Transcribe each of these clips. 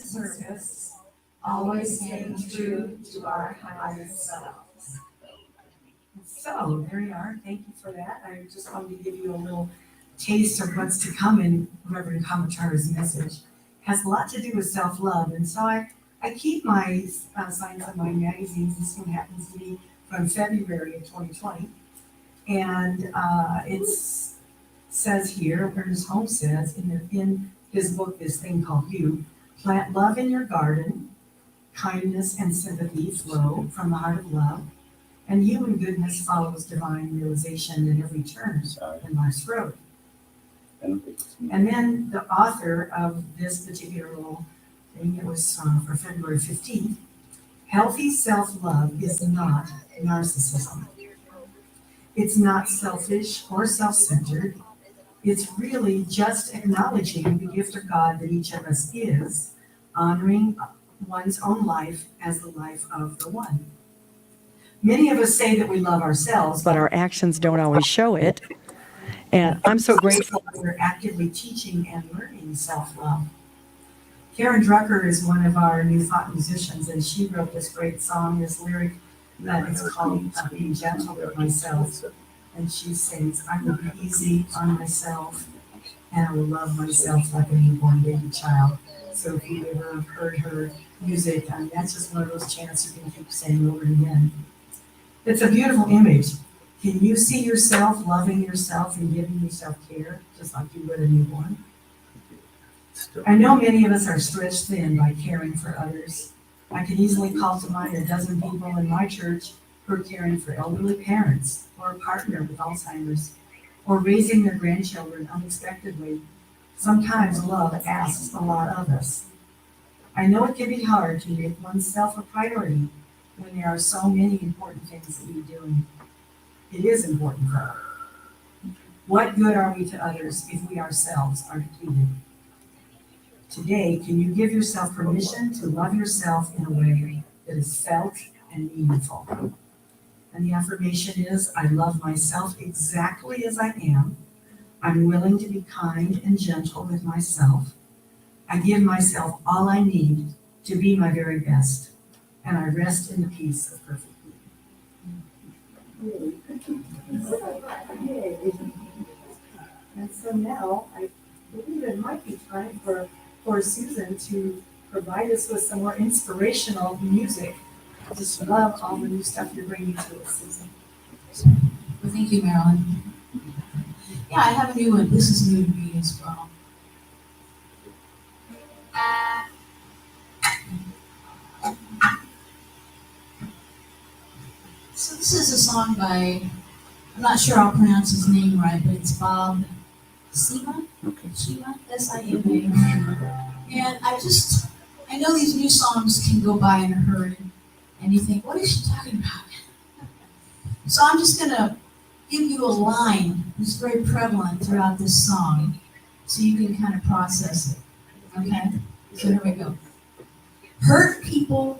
service, always staying true to our highest selves. So there you are. Thank you for that. I just wanted to give you a little taste of what's to come in Reverend Kamatar's message. It has a lot to do with self-love. And so I keep my Science of Mind magazines. This one happens to be from February of 2020. And it says here, Ernest Holmes says in his book, this thing called You, plant love in your garden, kindness and sympathy flow from the heart of love, and human goodness follows divine realization at every turn in life's road. And then the author of this particular little thing, it was for February 15th, healthy self-love is not narcissism. It's not selfish or self-centered. It's really just acknowledging the gift of God that each of us is, honoring one's own life as the life of the one. Many of us say that we love ourselves, but our actions don't always show it. And I'm so grateful that we're actively teaching and learning self-love. Karen Drucker is one of our New Thought musicians, and she wrote this great song, this lyric that is called Being Gentle with Myself. And she sings, I will be easy on myself, and I will love myself like a newborn baby child. So if you ever have heard her music, that's just one of those chants you can keep saying over and again. It's a beautiful image. Can you see yourself loving yourself and giving yourself care, just like you would a newborn? I know many of us are stretched thin by caring for others. I can easily call to mind a dozen people in my church who are caring for elderly parents, or a partner with Alzheimer's, or raising their grandchildren unexpectedly. Sometimes love asks a lot of us. I know it can be hard to make oneself a priority when there are so many important things that you're doing. It is important though. What good are we to others if we ourselves are depleted? Today, can you give yourself permission to love yourself in a way that is felt and meaningful? And the affirmation is, I love myself exactly as I am. I'm willing to be kind and gentle with myself. I give myself all I need to be my very best, and I rest in the peace of perfect being. And so now, I believe it might be time for Susan to provide us with some more inspirational music. I just love all the new stuff you're bringing to us, Susan. Well, thank you, Marilyn. Yeah, I have a new one. This is new to me as well. So this is a song by, I'm not sure I'll pronounce his name right, but it's Bob Seema? Okay. Seema, S-I-M-A. And I know these new songs can go by in a hurry, and you think, what is she talking about? So I'm just going to give you a line that's very prevalent throughout this song, so you can kind of process it. Okay? So here we go. Hurt people,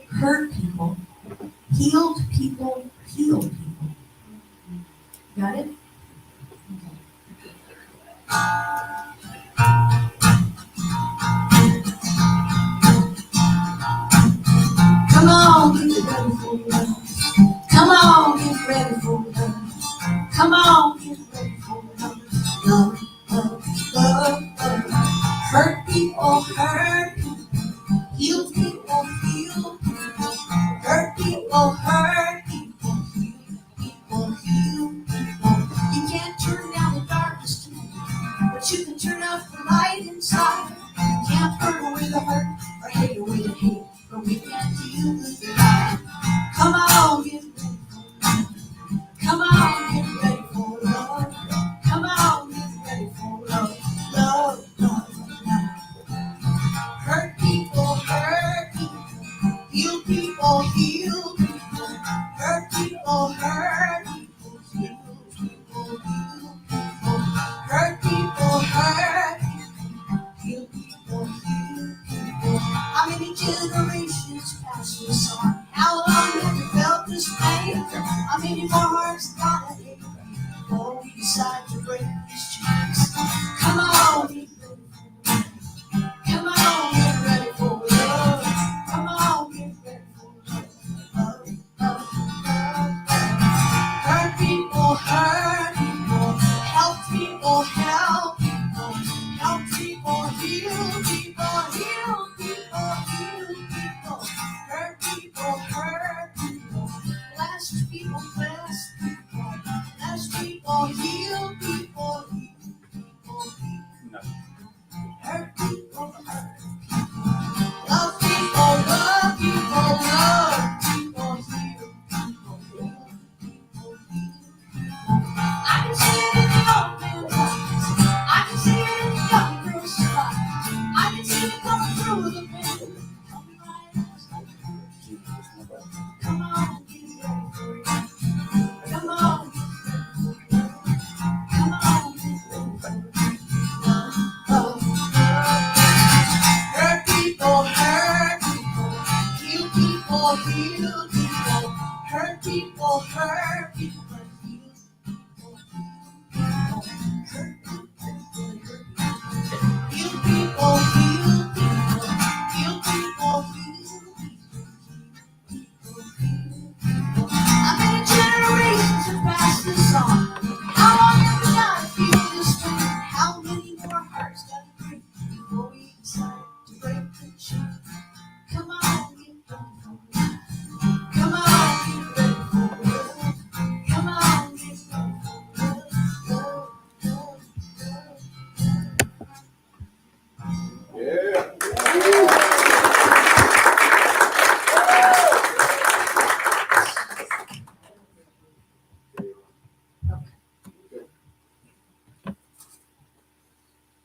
healed people, heal people. Got it? Come on, get ready for love. Come on, get ready for love. Come on, get ready for love. Love, love, love, love. Hurt people, hurt people. Heal people, heal people. Hurt people, hurt people. Heal people, heal people. You can't turn down the darkness tonight, but you can turn up the light inside. You can't burn away the hurt or hate away the hate, but we can deal with it. Come on, get ready for love. Come on, get ready for love. Come on, get ready for love. Love, love, love. Hurt people, hurt people. Heal people, heal people. Hurt people, hurt people. Heal people, heal people. Hurt people, hurt people. Heal people, heal people. How many generations past this on? How long have you felt this pain? How many more hearts gotta ache before we decide to break these chains? Come on, get ready for love. Come on, get ready for love. people, heal people, hurt people, hurt people, but heal people, hurt people, heal people, heal people, heal people, heal people. How many generations have passed this on? How long have we got to feel this way? How many more hearts got to break before we decide to break the chain? Come on, get ready for love. Come on, get ready for love. Come on, get ready for love. Love, love, love. Yeah.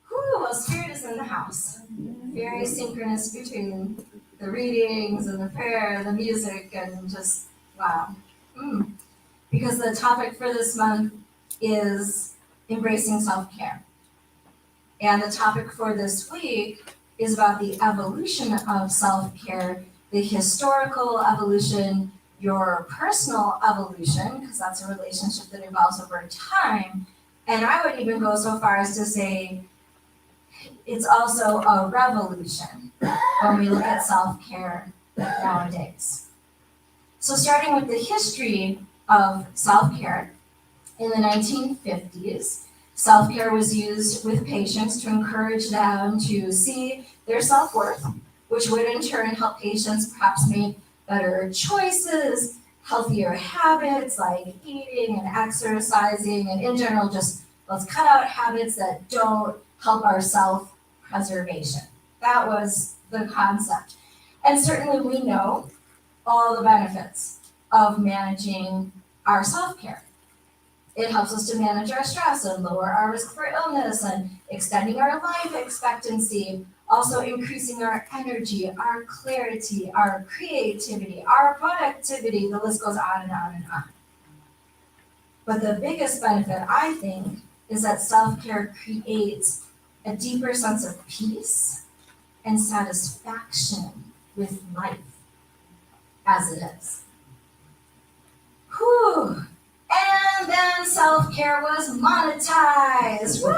Whew, well, Spirit is in the house. Very synchronous between the readings and the prayer and the music and just, wow. Because the topic for this month is embracing self-care. And the topic for this week is about the evolution of self-care, the historical evolution, your personal evolution, because that's a relationship that evolves over time. And I would even go so far as to say it's also a revolution when we look at self-care nowadays. So starting with the history of self-care, in the 1950s, self-care was used with patients to encourage them to see their self-worth, which would in turn help patients perhaps make better choices, healthier habits like eating and exercising, and in general, just let's cut out habits that don't help our self-preservation. That was the concept. And certainly we know all the benefits of managing our self-care. It helps us to manage our stress and lower our risk for illness and extending our life expectancy, also increasing our energy, our clarity, our creativity, our productivity, the list goes on and on and on. But the biggest benefit, I think, is that self-care creates a deeper sense of peace and satisfaction with life as it is. Whew. And then self-care was monetized. Woo!